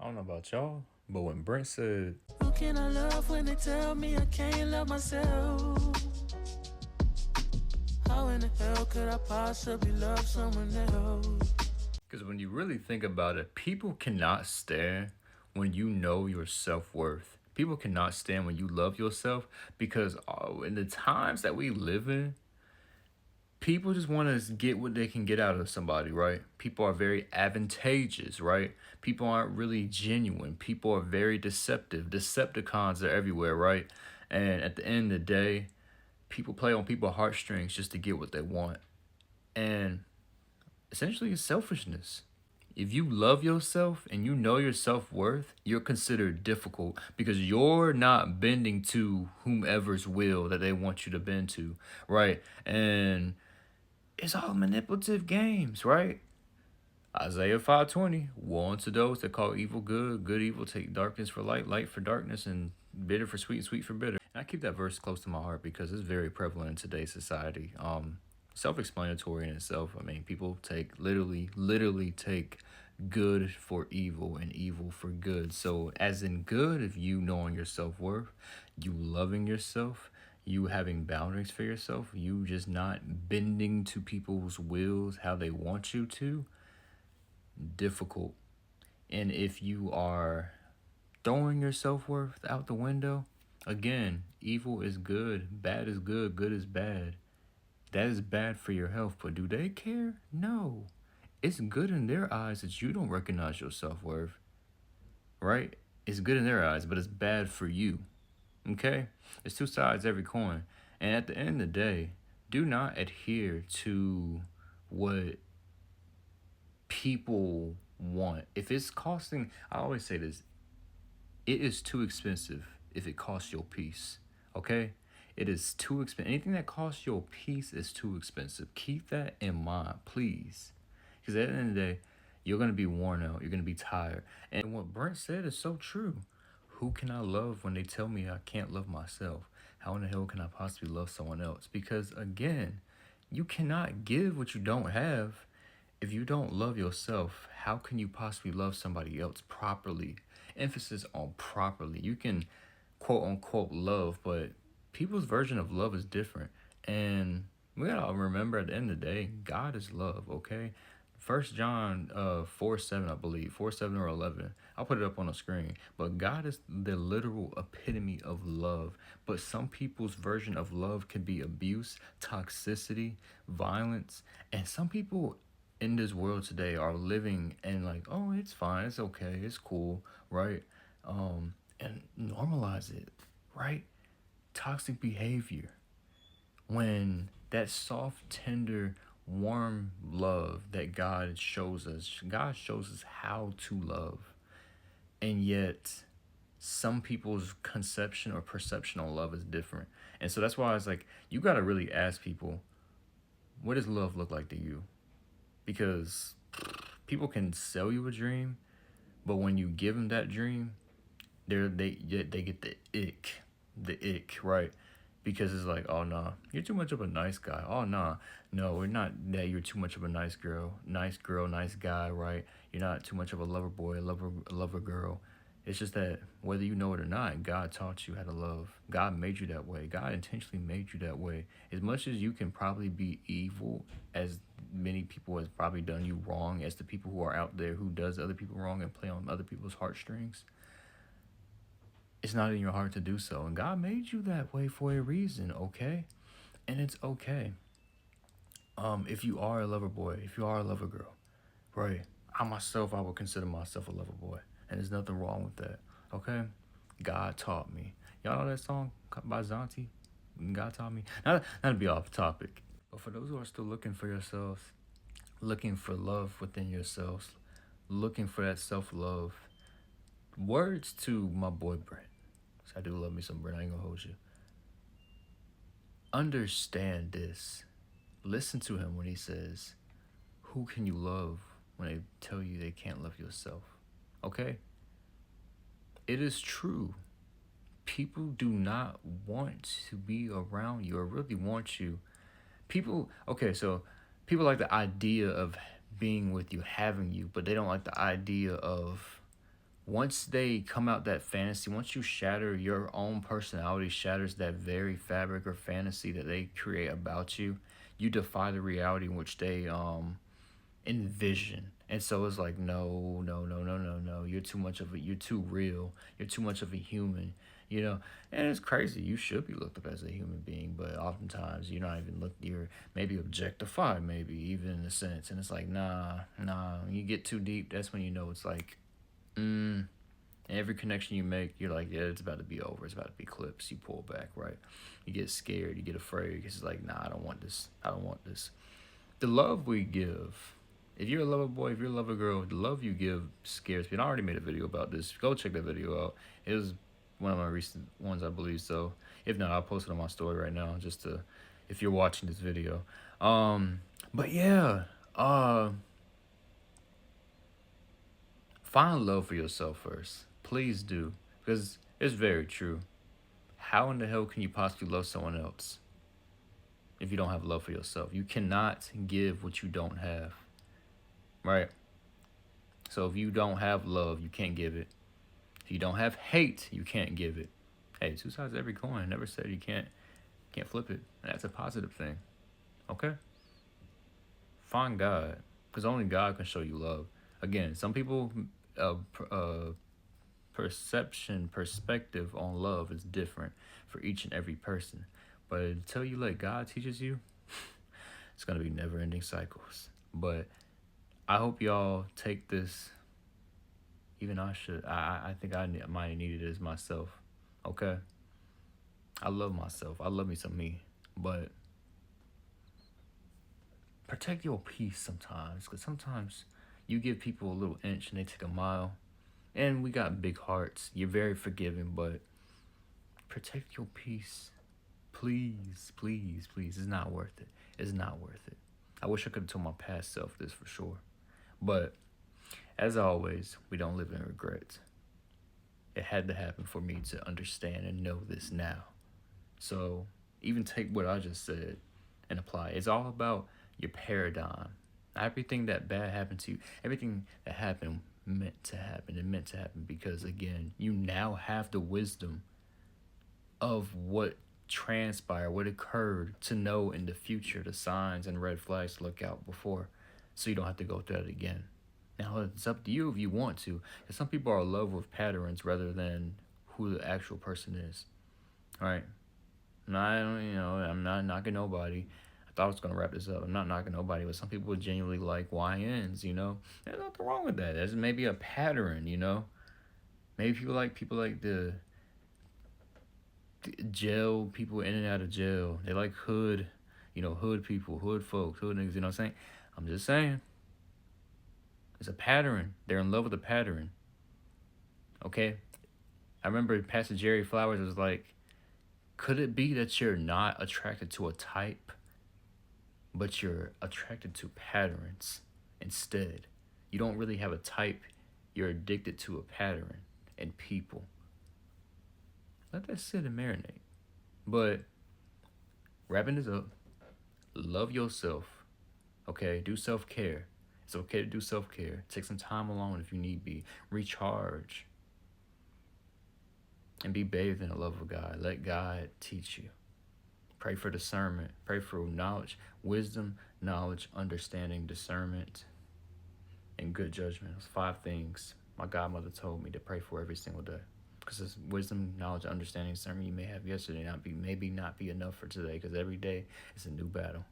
don't know about y'all, but when Brent said, Who can I love when they tell me I can't love myself? How in the hell could I possibly love someone else? because when you really think about it, people cannot stand when you know your self worth. People cannot stand when you love yourself because in the times that we live in, people just want to get what they can get out of somebody, right? People are very advantageous, right? People aren't really genuine. People are very deceptive. Decepticons are everywhere, right? And at the end of the day, people play on people's heartstrings just to get what they want. And essentially, it's selfishness. If you love yourself and you know your self worth, you're considered difficult because you're not bending to whomever's will that they want you to bend to, right? And it's all manipulative games, right? Isaiah 5:20, woe unto those that call evil good, good evil, take darkness for light, light for darkness, and bitter for sweet, sweet for bitter. And I keep that verse close to my heart because it's very prevalent in today's society. Self-explanatory in itself. I mean, people take literally take good for evil and evil for good. So as in good, if you knowing your self-worth, you loving yourself, you having boundaries for yourself, you just not bending to people's wills how they want you to, difficult. And if you are throwing your self worth out the window, again, evil is good, bad is good is bad. That is bad for your health, but do they care? No. It's good in their eyes that you don't recognize your self worth, right? It's good in their eyes, but it's bad for you. Okay? It's two sides every coin. And at the end of the day, do not adhere to what people want. If it's costing, I always say this, it is too expensive if it costs your peace. Okay? It is too expensive. Anything that costs your peace is too expensive. Keep that in mind, please. Because at the end of the day, you're going to be worn out. You're going to be tired. And what Brent said is so true. Who can I love when they tell me I can't love myself? How in the hell can I possibly love someone else? Because again, you cannot give what you don't have. If you don't love yourself, how can you possibly love somebody else properly? Emphasis on properly. You can quote unquote love, but people's version of love is different. And we gotta remember at the end of the day, God is love, okay? First John 4:7, I believe. 4:7 or 11. I'll put it up on the screen. But God is the literal epitome of love. But some people's version of love can be abuse, toxicity, violence. And some people in this world today are living and like, oh, it's fine, it's okay, it's cool, right? And normalize it, right? Toxic behavior when that soft, tender, warm love that God shows us how to love, and yet some people's conception or perception on love is different. And so that's why it's like you got to really ask people, what does love look like to you? Because people can sell you a dream, but when you give them that dream, they get the ick, right? Because it's like, oh nah, you're too much of a nice guy. Oh nah, no, we're not that. You're too much of a nice girl, nice guy, right? You're not too much of a lover boy, a lover girl. It's just that whether you know it or not, God taught you how to love. God made you that way. God intentionally made you that way. As much as you can probably be evil, as many people has probably done you wrong, as the people who are out there who does other people wrong and play on other people's heartstrings, it's not in your heart to do so. And God made you that way for a reason, okay? And it's okay. If you are a lover boy, if you are a lover girl, right? I would consider myself a lover boy. And there's nothing wrong with that, okay? God taught me. Y'all know that song by Zanti? God taught me. Not to be off topic, but for those who are still looking for yourselves, looking for love within yourselves, looking for that self love, words to my boy Brent. I do love me some Brent. I ain't gonna hold you. Understand this. Listen to him when he says, who can you love when they tell you they can't love yourself? Okay? It is true. People do not want to be around you or really want you. So people like the idea of being with you, having you, but they don't like the idea of once they come out that fantasy, once you shatter your own personality, shatters that very fabric or fantasy that they create about you, you defy the reality in which they envision. And so it's like, no, no, no, no, no, no. You're too much of a, you're too real. You're too much of a human, you know? And it's crazy. You should be looked up as a human being, but oftentimes you're not even looked, you're maybe objectified, maybe even in a sense. And it's like, nah, nah. When you get too deep, that's when you know it's like, every connection you make, you're like, yeah, it's about to be over. It's about to be clips. You pull back, right? You get scared. You get afraid. It's like, nah, I don't want this. I don't want this. The love we give, if you're a lover boy, if you're a lover girl, the love you give scares me. And I already made a video about this. Go check that video out. It was one of my recent ones, I believe. So if not, I'll post it on my story right now, just to, if you're watching this video. But yeah, find love for yourself first. Please do, because it's very true. How in the hell can you possibly love someone else if you don't have love for yourself? You cannot give what you don't have, right? So if you don't have love, you can't give it. If you don't have hate, you can't give it. Hey, two sides of every coin. I never said you can't flip it. And that's a positive thing. Okay? Find God, because only God can show you love. Again, some people perspective on love is different for each and every person. But until you let God teaches you, it's gonna be never ending cycles. But I hope y'all take this. Even I should. I think I might have needed this myself. Okay. I love myself. I love me some me. But protect your peace sometimes, because sometimes you give people a little inch and they take a mile. And we got big hearts. You're very forgiving, but protect your peace. Please, please, please. It's not worth it. It's not worth it. I wish I could have told my past self this for sure. But as always, we don't live in regrets. It had to happen for me to understand and know this now. So even take what I just said and apply. It's all about your paradigm. Everything that bad happened to you, everything that happened meant to happen. It meant to happen because, again, you now have the wisdom of what transpired, what occurred, to know in the future the signs and red flags to look out before, so you don't have to go through that again. Now, it's up to you if you want to. Because some people are in love with patterns rather than who the actual person is. All right? I'm not knocking nobody. I thought I was going to wrap this up. I'm not knocking nobody, but some people genuinely like YNs, you know? There's nothing wrong with that. There's maybe a pattern, you know? Maybe people like the jail, people in and out of jail. They like hood, hood people, hood folks, hood niggas, you know what I'm saying? I'm just saying. It's a pattern. They're in love with the pattern. Okay? I remember Pastor Jerry Flowers was like, could it be that you're not attracted to a type, but you're attracted to patterns instead? You don't really have a type. You're addicted to a pattern and people. Let that sit and marinate. But wrapping this up, love yourself. Okay? Do self-care. It's okay to do self-care. Take some time alone if you need be. Recharge. And be bathed in the love of God. Let God teach you. Pray for discernment. Pray for knowledge, wisdom, knowledge, understanding, discernment, and good judgment. Those 5 things my godmother told me to pray for every single day. Because it's wisdom, knowledge, understanding, discernment you may have yesterday maybe not be enough for today. Because every day is a new battle.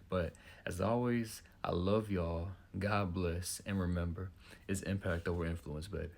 But as always, I love y'all. God bless. And remember, it's impact over influence, baby.